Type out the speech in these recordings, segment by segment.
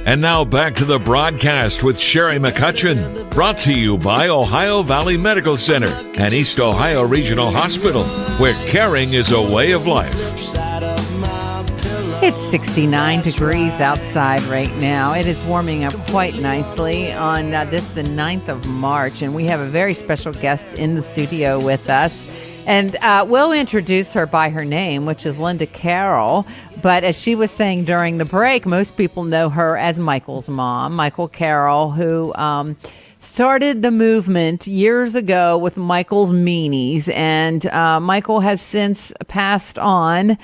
And now back to the broadcast with Sherry McCutcheon, brought to you by Ohio Valley Medical Center and East Ohio Regional Hospital, where caring is a way of life. It's 69 degrees outside right now. It is warming up quite nicely on the 9th of March, and we have a very special guest in the studio with us. And we'll introduce her by her name, which is Linda Carroll. But as she was saying during the break, most people know her as Michael's mom, Michael Carroll, who started the movement years ago with Michael's Meanies. And Michael has since passed on,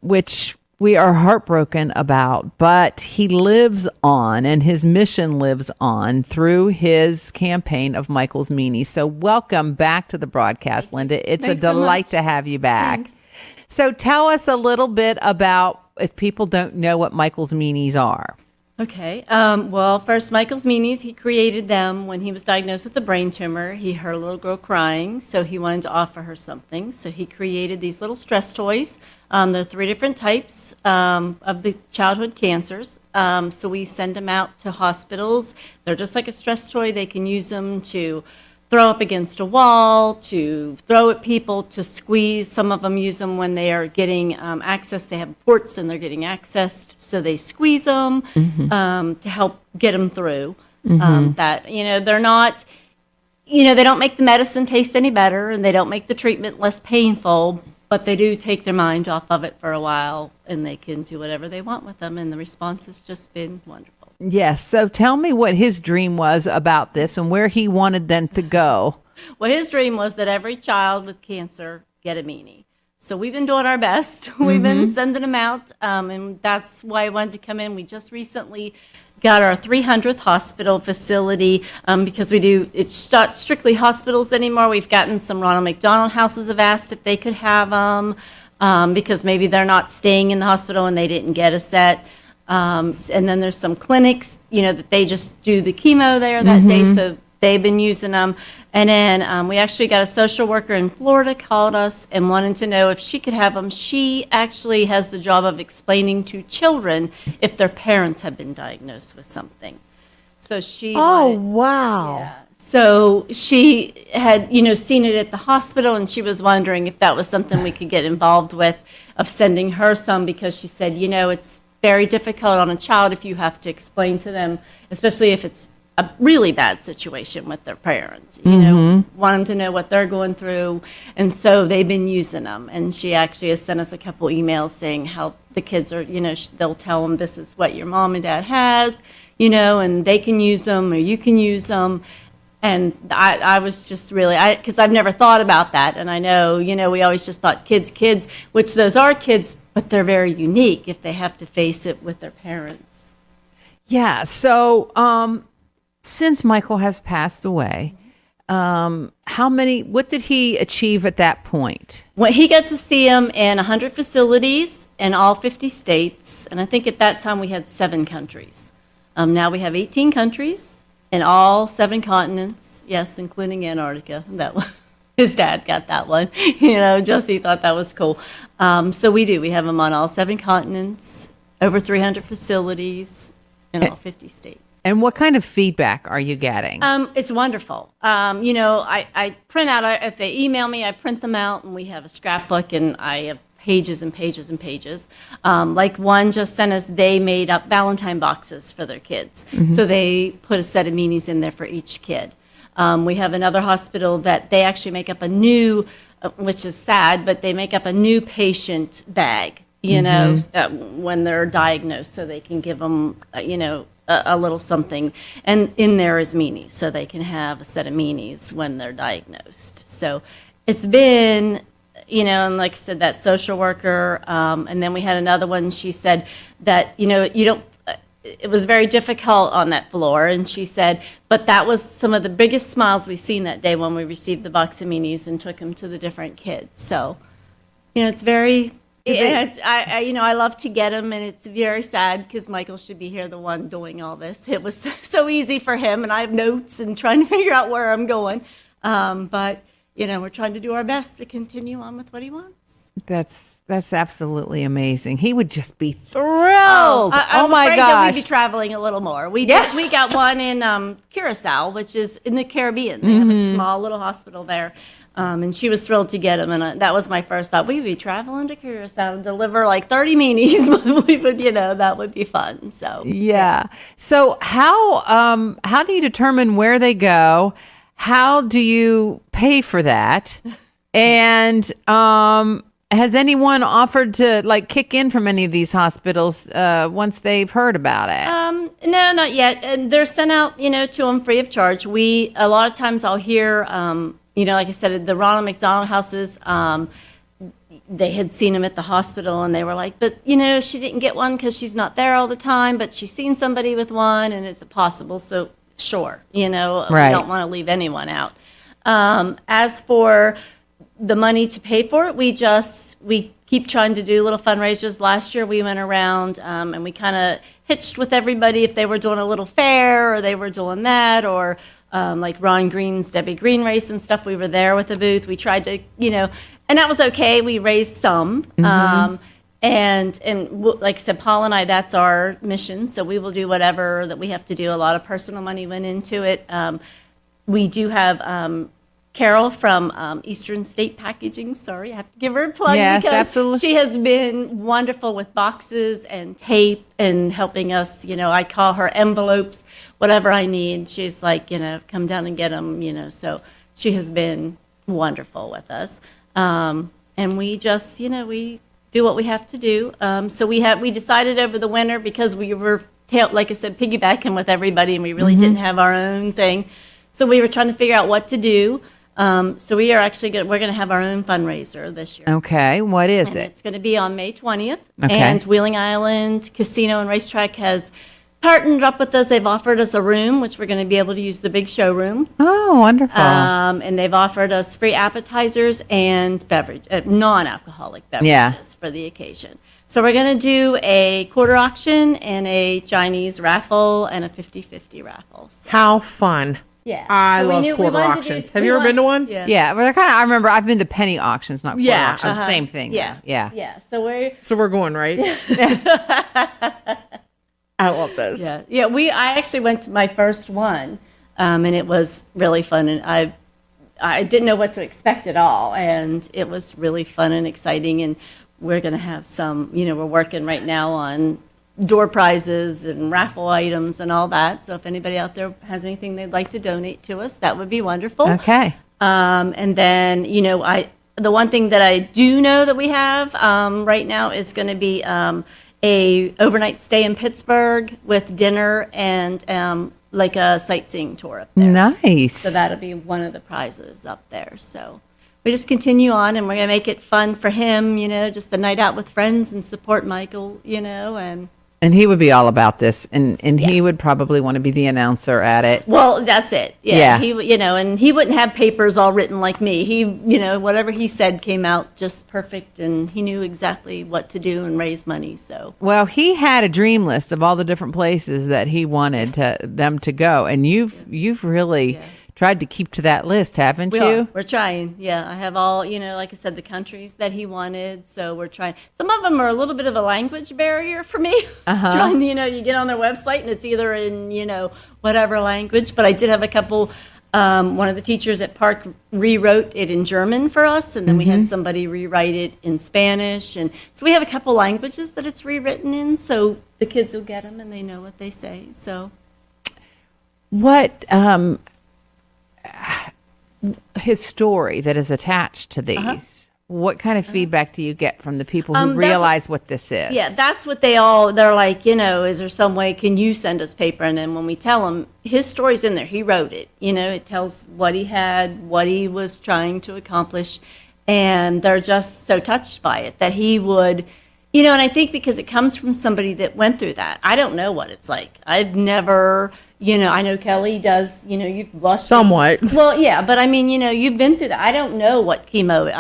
which we are heartbroken about, but he lives on, and his mission lives on through his campaign of Michael's Meanies. So welcome back to the broadcast, Linda. It's a delight to have you back. Thanks. So tell us a little bit about, if people don't know what Michael's Meanies are. Okay. Well, first, Michael's Meanies, he created them when he was diagnosed with a brain tumor. He heard a little girl crying, so he wanted to offer her something. So he created these little stress toys. There are 3 different types of the childhood cancers. So we send them out to hospitals. They're just like a stress toy. They can use them to throw up against a wall, to throw at people, to squeeze. Some of them use them when they are getting access. They have ports and they're getting accessed, so they squeeze them to help get them through. That, they're not, they don't make the medicine taste any better, and they don't make the treatment less painful, but they do take their minds off of it for a while, and they can do whatever they want with them, and the response has just been wonderful. Yes. So tell me what his dream was about this and where he wanted them to go. Well, his dream was that every child with cancer get a Meanie. So we've been doing our best. We've been sending them out, and that's why I wanted to come in. We just recently got our 300th hospital facility because it's not strictly hospitals anymore. We've gotten some Ronald McDonald houses have asked if they could have them because maybe they're not staying in the hospital and they didn't get a set. And then there's some clinics, that they just do the chemo there that day, so they've been using them. And then we actually got a social worker in Florida called us and wanted to know if she could have them. She actually has the job of explaining to children if their parents have been diagnosed with something. So she wow. Yeah. So she had, seen it at the hospital, and she was wondering if that was something we could get involved with, of sending her some, because she said, it's very difficult on a child if you have to explain to them, especially if it's a really bad situation with their parents, want them to know what they're going through. And so they've been using them. And she actually has sent us a couple emails saying how the kids are, they'll tell them this is what your mom and dad has, and they can use them or you can use them. And I was just really, because I've never thought about that. And I know, we always just thought kids, which those are kids, but they're very unique if they have to face it with their parents. Yeah. So since Michael has passed away, what did he achieve at that point? Well, he got to see him in 100 facilities in all 50 states. And I think at that time we had 7 countries. Now we have 18 countries in all 7 continents, yes, including Antarctica. His dad got that one. Josie thought that was cool. So we have them on all 7 continents, over 300 facilities in all 50 states. And what kind of feedback are you getting? It's wonderful. I print out, if they email me, I print them out, and we have a scrapbook, and I have pages and pages and pages. Like one just sent us, they made up Valentine boxes for their kids. So they put a set of Meanies in there for each kid. We have another hospital that they actually make up a new, which is sad, but they make up a new patient bag, when they're diagnosed, so they can give them, a little something. And in there is Meanies, so they can have a set of Meanies when they're diagnosed. So it's been, and like I said, that social worker, and then we had another one, she said that, it was very difficult on that floor, and she said, but that was some of the biggest smiles we've seen that day when we received the box of Meanies and took them to the different kids. So, it's very, I love to get them, and it's very sad because Michael should be here, the one doing all this. It was so easy for him, and I have notes and trying to figure out where I'm going. But we're trying to do our best to continue on with what he wants. That's absolutely amazing. He would just be thrilled. I'm my afraid gosh. that we'd be traveling a little more. We got one in Curacao, which is in the Caribbean. They have a small little hospital there. And she was thrilled to get him, and that was my first thought. We'd be traveling to Curacao and deliver like 30 Meanies. We would, that would be fun. So yeah. So how do you determine where they go? How do you pay for that? And has anyone offered to like kick in from any of these hospitals once they've heard about it? No, not yet. And they're sent out, to them free of charge. A lot of times I'll hear, like I said, at the Ronald McDonald houses, they had seen him at the hospital and they were like, but, she didn't get one because she's not there all the time, but she's seen somebody with one and is it possible? So sure, we don't want to leave anyone out. As for the money to pay for it, we keep trying to do little fundraisers. Last year we went around and we kind of hitched with everybody if they were doing a little fair or they were doing that, or like Ron Green's Debbie Green race and stuff. We were there with the booth. We tried to, and that was okay. We raised some. And like I said, Paul and I, that's our mission. So we will do whatever that we have to do. A lot of personal money went into it. We do have Carroll from Eastern State Packaging. Sorry, I have to give her a plug. Yes, because absolutely. She has been wonderful with boxes and tape and helping us. I call her envelopes, whatever I need. She's like, come down and get them, So she has been wonderful with us. And we just, we do what we have to do. So we decided over the winter, because we were, like I said, piggybacking with everybody, and we really didn't have our own thing. So we were trying to figure out what to do. So we are actually we're going to have our own fundraiser this year. Okay, what is And it? it's going to be on May 20th. Okay. And Wheeling Island Casino and Racetrack has partnered up with us. They've offered us a room, which we're going to be able to use the big showroom. Oh, wonderful. And they've offered us free appetizers and non-alcoholic beverages for the occasion. So we're going to do a quarter auction and a Chinese raffle and a 50-50 raffle. So, How fun. yeah. I So we love knew we quarter wanted to auctions. do- Have we you ever want- been to one? Yeah. yeah, well, I remember I've been to penny auctions, not quarter Yeah, auctions. Same thing. Yeah. Yeah. Yeah. So we're So we're going, right? I love this. Yeah. I actually went to my first one, and it was really fun, and I didn't know what to expect at all, and it was really fun and exciting, and we're going to have some, we're working right now on door prizes and raffle items and all that. So if anybody out there has anything they'd like to donate to us, that would be wonderful. Okay. And then, the one thing that I do know that we have right now is going to be a overnight stay in Pittsburgh with dinner and like a sightseeing tour up there. Nice. So that'll be one of the prizes up there. So we just continue on, and we're going to make it fun for him, just a night out with friends and support Michael, And he would be all about this, and he would probably want to be the announcer at it. Well, that's it. Yeah. He, and he wouldn't have papers all written like me. He, whatever he said came out just perfect, and he knew exactly what to do and raise money. So, Well, he had a dream list of all the different places that he wanted them to go, and you've really tried to keep to that list, haven't you? we're trying. Yeah, I have all, like I said, the countries that he wanted. So we're trying. Some of them are a little bit of a language barrier for me. Trying, you get on their website and it's either in, whatever language. But I did have a couple. One of the teachers at Park rewrote it in German for us, and then we had somebody rewrite it in Spanish. And so we have a couple languages that it's rewritten in, so the kids will get them and they know what they say. So What his story that is attached to these? What kind of feedback do you get from the people who realize what this is? yeah, that's what they're like, is there some way, can you send us paper? And then when we tell them, his story's in there, he wrote it, it tells what he had, what he was trying to accomplish, and they're just so touched by it that he would, and I think because it comes from somebody that went through that. I don't know what it's like. I've never, I know Kelly does, you've lost Somewhat. Well, yeah, but I mean, you've been through that. I don't know what chemo.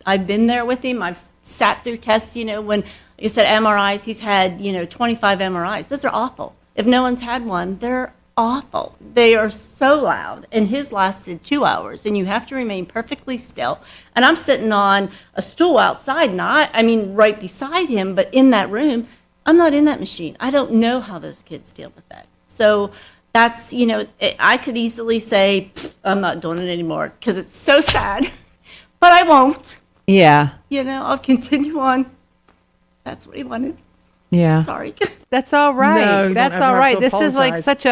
I've been there with him. I've sat through tests. When like I said MRIs, he's had 25 MRIs. Those are awful. If no one's had one, they're awful. They are so loud, and his lasted 2 hours, and you have to remain perfectly still. And I'm sitting on a stool outside, right beside him, but in that room, I'm not in that machine. I don't know how those kids deal with that. So that's, I could easily say, I'm not doing it anymore because it's so sad, but I won't. Yeah. I'll continue on. That's what he wanted. Yeah. Sorry. That's all right. No, you That's don't ever all have right. to This is like apologize. such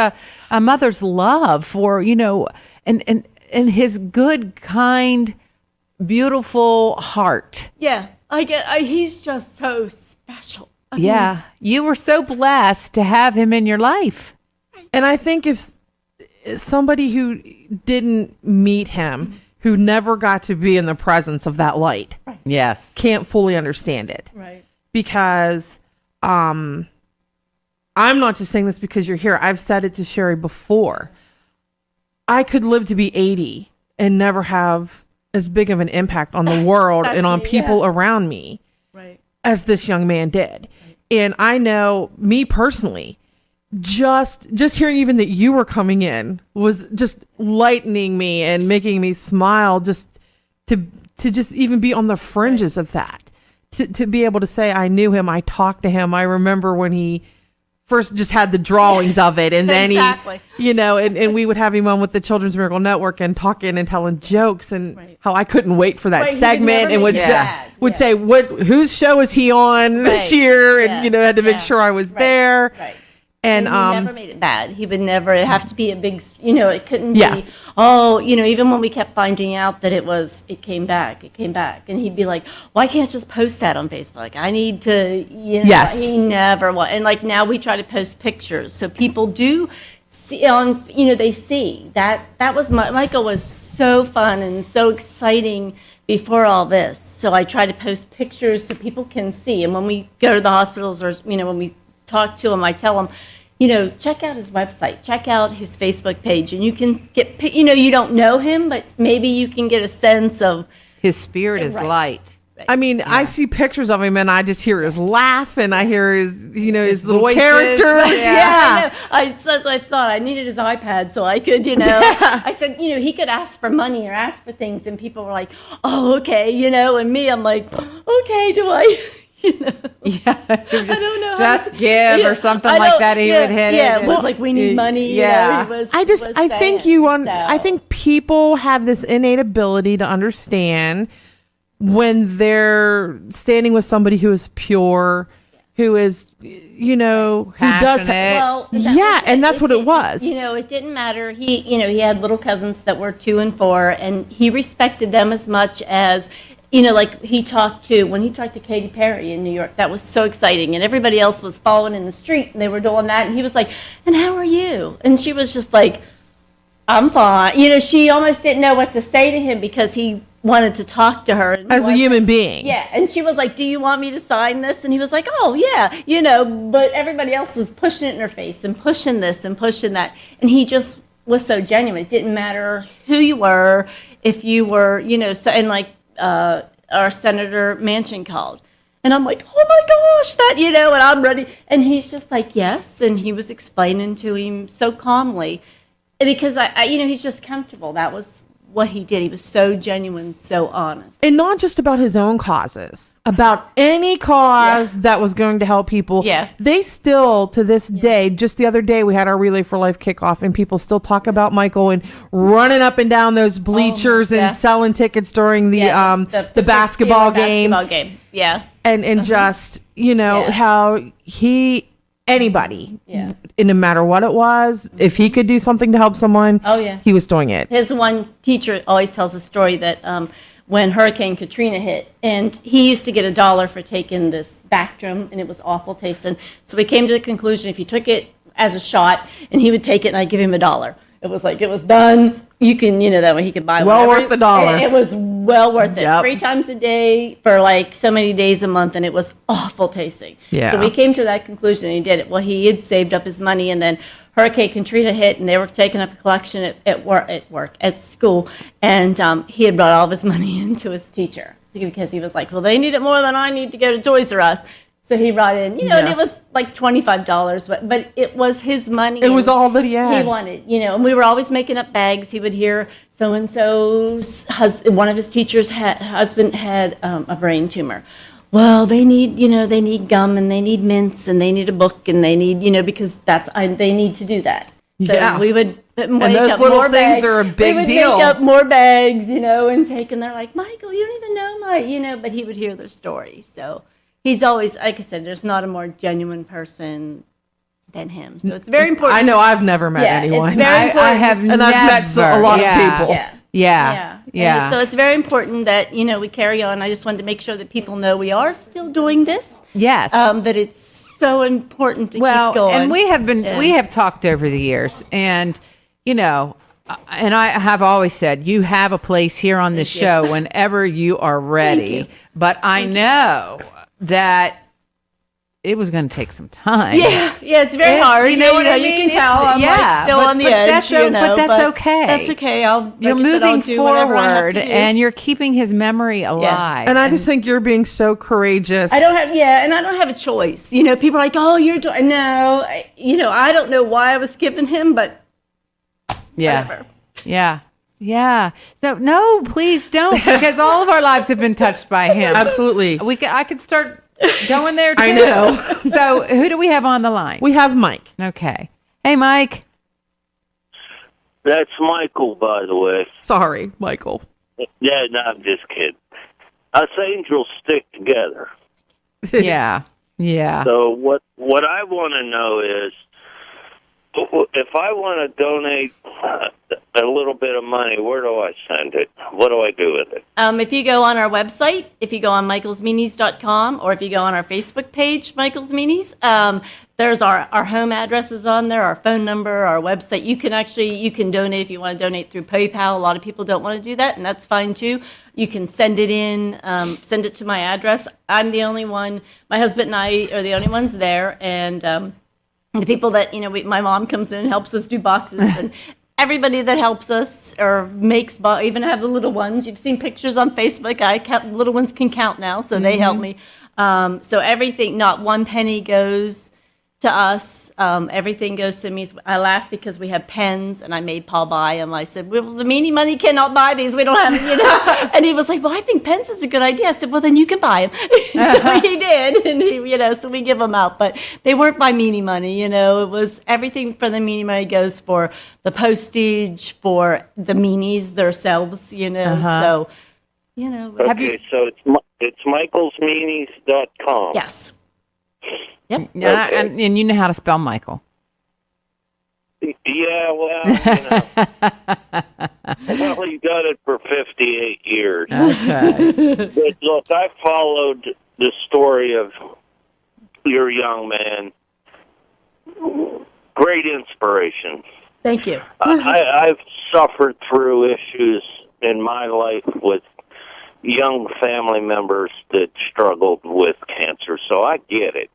a mother's love for, and his good, kind, beautiful heart. Yeah. He's just so special. Yeah. You were so blessed to have him in your life. And I think if somebody who didn't meet him, who never got to be in the presence of that light, Yes. can't fully understand it. Right. Because I'm not just saying this because you're here. I've said it to Sherry before. I could live to be 80 and never have as big of an impact on the world and on people around me Right. as this young man did. And I know, me personally, just hearing even that you were coming in was just lightening me and making me smile, just to just even be on the fringes of that. To be able to say I knew him, I talked to him. I remember when he first just had the drawings of it, and then Exactly. he, and we would have him on with the Children's Miracle Network and talking and telling jokes, and Right. how I couldn't wait for that Right, he would segment, never and would make say, me mad. would Yeah. say whose show is he on this Right. year, and Yeah. had to make Yeah. sure I was Right. there, Right. and he never made it bad. He would never have to be a big, it couldn't Yeah. be, even when we kept finding out that it came back. And he'd be like, why can't I just post that on Facebook? Like, I need to, Yes. he never was. And like now we try to post pictures. So people do see they see that was, Michael was so fun and so exciting before all this. So I try to post pictures so people can see. And when we go to the hospitals or, when we talk to him, I tell him, check out his website, check out his Facebook page, and you can get, you don't know him, but maybe you can get a sense of His spirit is Right. light. I mean, I see pictures of him and I just hear his laugh and I hear his, his little voices. characters. Yeah. I know. That's what I thought. I needed his iPad so I could, I said, he could ask for money or ask for things, and people were like, oh, okay, and me, I'm like, okay, do I? Yeah. I don't know. Just give or something I like don't- that. He would hit it. Yeah, it and- was like, we need money. Yeah. He was, I think saying, so. I think people have this innate ability to understand when they're standing with somebody who is pure, who is, who does. Passionate. Well, And that's what it was. It didn't matter. He had little cousins that were 2 and 4, and he respected them as much as, like when he talked to Katy Perry in New York. That was so exciting, and everybody else was following in the street, and they were doing that, and he was like, "And how are you?" And she was just like, "I'm fine." She almost didn't know what to say to him because he wanted to talk to her and he As a wasn't. human being. Yeah, and she was like, "Do you want me to sign this?" And he was like, "Oh, yeah," but everybody else was pushing it in her face and pushing this and pushing that. And he just was so genuine. It didn't matter who you were, if you were, so, and like our Senator Manchin called. And I'm like, "Oh my gosh, that," and I'm ready. And he's just like, "Yes." And he was explaining to him so calmly because he's just comfortable. That was what he did. He was so genuine, so honest. And not just about his own causes, about any cause that was going to help people. Yeah. They still, to this day, just the other day, we had our Relay for Life kickoff, and people still talk about Michael and running up and down those bleachers yeah. and selling tickets during the the basketball games. Basketball game. Yeah. And just, Yeah. how anybody, Yeah. and no matter what it was, if he could do something to help someone, Oh, yeah. he was doing it. His one teacher always tells a story that when Hurricane Katrina hit, and he used to get $1 for taking this Bactrim, and it was awful tasting. So we came to the conclusion if you took it as a shot, and he would take it, and I'd give him $1. It was like, it was done. You can, that way he could buy Well whatever. worth the dollar. It was well worth it. Yep. 3 times a day for like so mmany days a month, and it was awful tasting. Yeah. So we came to that conclusion, and he did it. Well, he had saved up his money, and then Hurricane Katrina hit, and they were taking up a collection at school, and he had brought all of his money into his teacher because he was like, well, they need it more than I need to go to Toys R Us. So he brought in, and Yeah. it was like $25, but it was his money. It was all that he had. He wanted, and we were always making up bags. He would hear so-and-so's one of his teachers' husband had a brain tumor. Well, they need gum and they need mints and they need a book and they need, because they need to do that. So Yeah. we would make those up little more things bags. are a big we would deal. make up more bags, and take, and they're like, Michael, you don't even know but he would hear their stories. So he's always, like I said, there's not a more genuine person than him. So it's very important. I know I've never met Yeah, it's anyone. very I important. have And I've met a lot of people. Yeah. Yeah. And so it's very important that, we carry on. I just wanted to make sure that people know we are still doing this. Yes. That it's so important to keep going. And we have talked over the years, and and I have always said you have a place here on this show whenever you are ready. But I know that it was going to take some time. Yeah, it's very hard. You know what I mean? You can tell I'm like still on the edge. But that's okay. That's okay. You're moving forward, and you're keeping his memory alive. And I just think you're being so courageous. I don't have a choice. People are like, oh, you're doing, no. I don't know why I was skipping him, but whatever. Yeah. So no, please don't, because all of our lives have been touched by him. Absolutely. I could start going there too. I know. So who do we have on the line? We have Mike. Okay. Hey, Mike. That's Michael, by the way. Sorry, Michael. Yeah, no, I'm just kidding. Us angels stick together. Yeah. So what I want to know is, if I want to donate a little bit of money, where do I send it? What do I do with it? If you go on our website, if you go on michaelsmeanies.com, or if you go on our Facebook page, Michael's Meanies, there's our home addresses on there, our phone number, our website. You can donate if you want to donate through PayPal. A lot of people don't want to do that, and that's fine too. You can send it in, send it to my address. I'm the only one. My husband and I are the only ones there, and the people that, my mom comes in and helps us do boxes, and everybody that helps us or makes, even have the little ones. You've seen pictures on Facebook. Little ones can count now, so they help me. So everything, not one penny goes to us. Everything goes to me. I laughed because we have pens, and I made Paul buy them. I said, well, the meanie money cannot buy these. We don't have, And he was like, well, I think pens is a good idea. I said, well, then you can buy them. So he did, and so we give them out. But they weren't by meanie money, it was everything for the meanie money goes for the postage, for the meanies themselves, So, have you? So it's michaelsmeanies.com. Yes. Yep. Yeah, Okay. and you know how to spell Michael. Yeah, well, I've only done it for 58 years. Okay. But look, I followed the story of your young man. Great inspiration. Thank you. I've suffered through issues in my life with young family members that struggled with cancer, so I get it.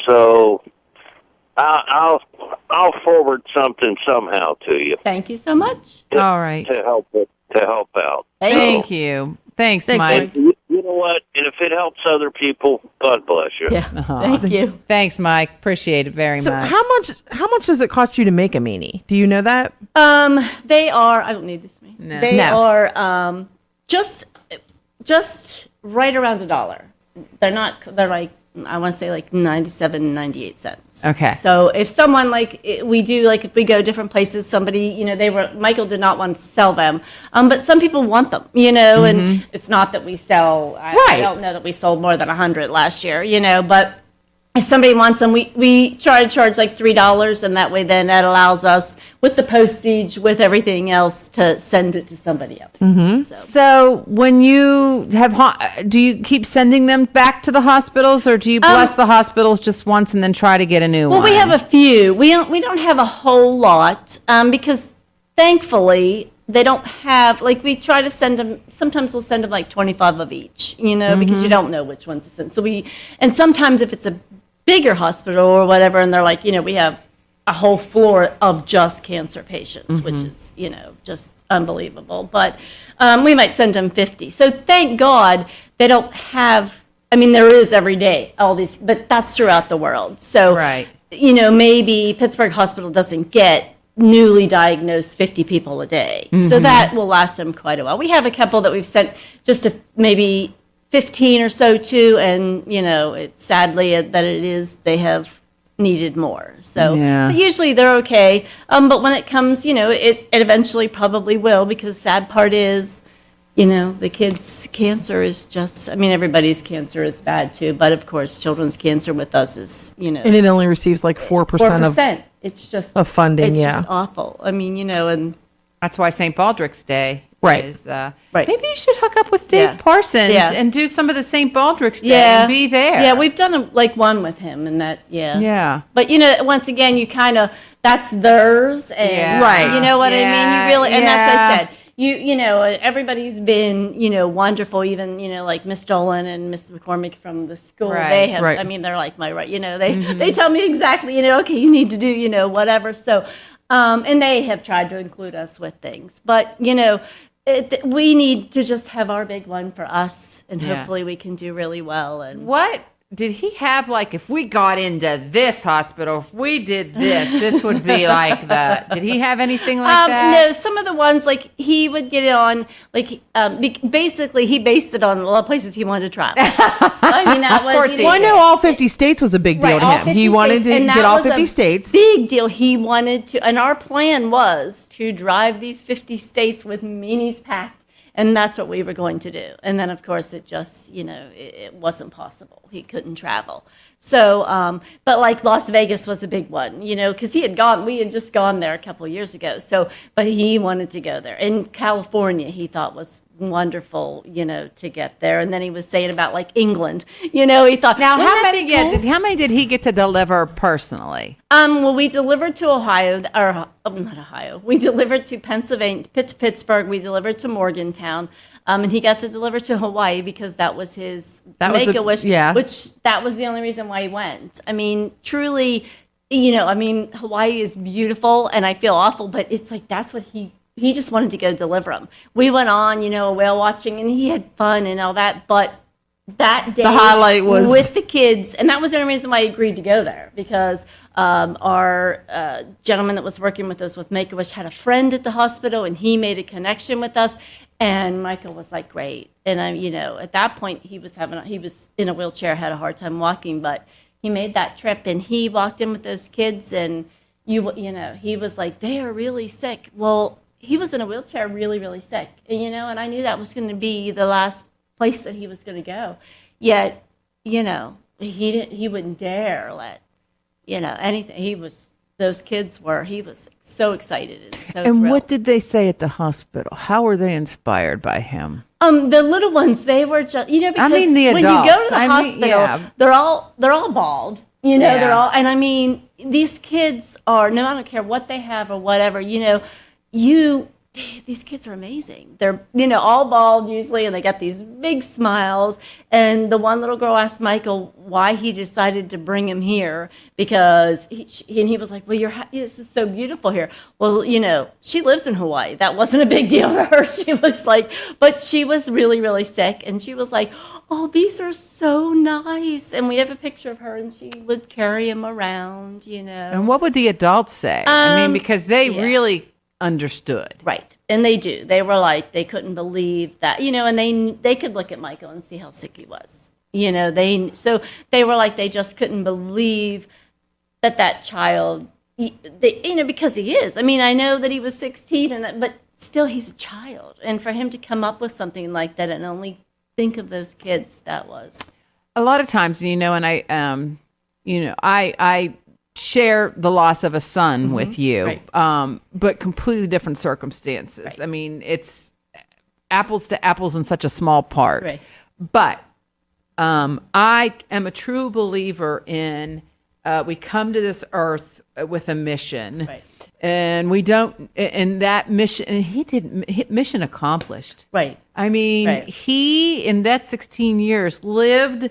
So I'll forward something somehow to you. Thank you so much. All right. To help out. Thank you. Thanks, Mike. You know what? And if it helps other people, God bless you. Yeah. Thank you. Thanks, Mike. Appreciate it very So much. how much does it cost you to make a meanie? Do you know that? They are. I don't need this. No. They No. are just right around $1. They're not. They're like, I want to say like 97, 98 cents. Okay. So if someone we do if we go different places, somebody Michael did not want to sell them, but some people want them, and it's not that we sell. I don't know that we sold more than 100 last year, but if somebody wants them, we try to charge like $3, and that way then that allows us, with the postage, with everything else, to send it to somebody else. So when you have, do you keep sending them back to the hospitals, or do you bless the hospitals just once and then try to get a new one? Well, we have a few. We don't have a whole lot, because thankfully they don't have, we try to send them, sometimes we'll send them like 25 of each, because you don't know which ones to send. So and sometimes if it's a bigger hospital or whatever, and they're like, we have a whole floor of just cancer patients, which is, just unbelievable. But we might send them 50. So thank God they don't have I mean, there is every day, all these, but that's throughout the world. So, Right. you know, maybe Pittsburgh Hospital doesn't get newly diagnosed 50 people a day. So that will last them quite a while. We have a couple that we've sent just to maybe 15 or so to, and, you know, it's sadly that it is, they have needed more. So Yeah. but usually they're okay. But when it comes, you know, it eventually probably will, because sad part is, you know, the kids' cancer is just, I mean, everybody's cancer is bad too, but of course, children's cancer with us is, you know, And it only receives like 4% of 4%. It's just of funding, It's yeah. just awful. I mean, you know, and That's why St. Baldrick's Day Right. is. Right. Maybe you should hook up with Dave Yeah. Parsons Yeah. and do some of the St. Baldrick's Day yeah, and be there. Yeah, we've done like one with him, and that, yeah, Yeah. But you know, once again, you kind of that's theirs, and Yeah. Right. you know what I mean. Yeah, You really, and that's what I yeah. said. You know, everybody's been, you know, wonderful. Even, you know, like Miss Dolan and Miss McCormick from the school. Right, They have, right. I mean, they're like my right. You know, they tell me exactly. You know, okay, you need to do, you know, whatever. So, and they have tried to include us with things, but you know. We need to just have our big one for us, and Yeah. hopefully we can do really well. And What did he have? Like, if we got into this hospital, if we did this, this would be like the. Did he have anything like that? no, some of the ones like he would get it on like basically he based it on a lot of places he wanted to travel. I mean that was course you he know, Well, I know all 50 states was a big deal right, to all him. 50 He wanted states, and to that get all was a 50 states. Big deal. He wanted to, and our plan was to drive these 50 states with Meanies packed. And that's what we were going to do. And then, of course, it just, you know, it wasn't possible. He couldn't travel. So, but like Las Vegas was a big one, you know, because we had just gone there a couple of years ago. So, but he wanted to go there. In California, he thought was wonderful, you know, to get there. And then he was saying about like England, you know, he thought. Now, "Wouldn't how that many? be Yeah, cool?" how many did he get to deliver personally? Well, we delivered to Ohio, or not Ohio. We delivered to Pennsylvania, to Pittsburgh. We delivered to Morgantown, and he got to deliver to Hawaii because that was his Make-A-Wish. yeah. Which that was the only reason why he went. I mean, truly, you know, I mean, Hawaii is beautiful, and I feel awful, but it's like that's what he just wanted to go deliver them. We went on, you know, whale watching, and he had fun and all that, but that day, The highlight was- with the kids, and that was the only reason why I agreed to go there, because our gentleman that was working with us with Make-A-Wish had a friend at the hospital, and he made a connection with us, and Michael was like, great. And I, you know, at that point, he was in a wheelchair, had a hard time walking, but he made that trip, and he walked in with those kids, and you know, he was like, they are really sick. Well, he was in a wheelchair, really, really sick, and, you know, and I knew that was going to be the last place that he was going to go. Yet, you know, he wouldn't dare let, you know, anything. He was so excited and so And thrilled. what did they say at the hospital? How were they inspired by him? The little ones, they were just, you know, because mean the when you go adults. to the I mean, hospital, yeah. they're all bald, you know, Yeah. they're all, and I mean, these kids are, no, I don't care what they have or whatever, you know, these kids are amazing. They're, you know, all bald usually, and they got these big smiles. And the one little girl asked Michael why he decided to bring him here, because he was like, well, this is so beautiful here. Well, you know, she lives in Hawaii. That wasn't a big deal to her. She was like, but she was really, really sick. And she was like, oh, these are so nice. And we have a picture of her, and she would carry him around, you know. And what would the adults say? I mean, because they yeah. really understood. Right. And they do. They were like, they couldn't believe that, you know, and they could look at Michael and see how sick he was. You know, so they were like, they just couldn't believe that child, you know, because he is. I mean, I know that he was 16, but still he's a child. And for him to come up with something like that and only think of those kids, that was. A lot of times, you know, and I share the loss of a son with you, Right. but completely different circumstances. Right. I mean, it's apples to apples in such a small part. Right. But I am a true believer in we come to this earth with a mission. Right. And we don't, and that mission, and mission accomplished. Right. I mean, Right. he, in that 16 years, lived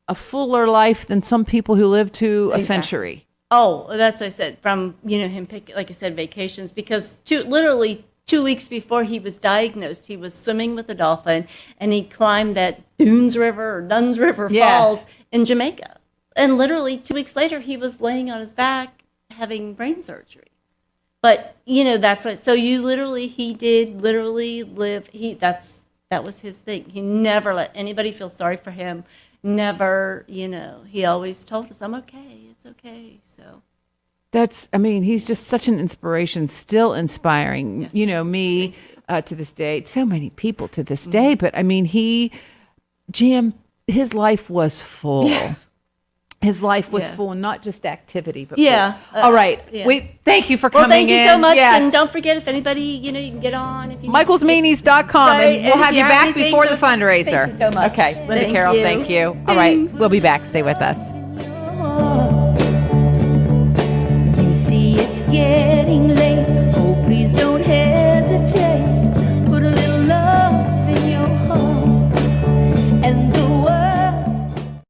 a fuller life than some people who live to a Exactly. century. Oh, that's what I said. From, you know, him pick, like I said, vacations, because literally 2 weeks before he was diagnosed, he was swimming with a dolphin, and he climbed that Dunes River or Duns River Yes. Falls in Jamaica. And literally 2 weeks later, he was laying on his back having brain surgery. But, you know, that's what, so he did literally live, that was his thing. He never let anybody feel sorry for him. Never, you know, he always told us, I'm okay, it's okay, so. He's just such an inspiration, still inspiring, Yes. you know, me to this day, so many people to this day. But I mean, his life was full. Yeah. His life was Yeah. full, not just activity, but Yeah. full. All right. Yeah. Thank you for Well, coming in. thank you so much, Yes. and don't forget, if anybody, you know, you can get on. If you MichaelsMeanies.com, Right, and we'll and if have you you have back anything, before the don't- fundraiser. thank you so much. Okay. Linda Thank Carroll, you. thank you. All right. Thanks. We'll be back. Stay with us. You see, it's scary.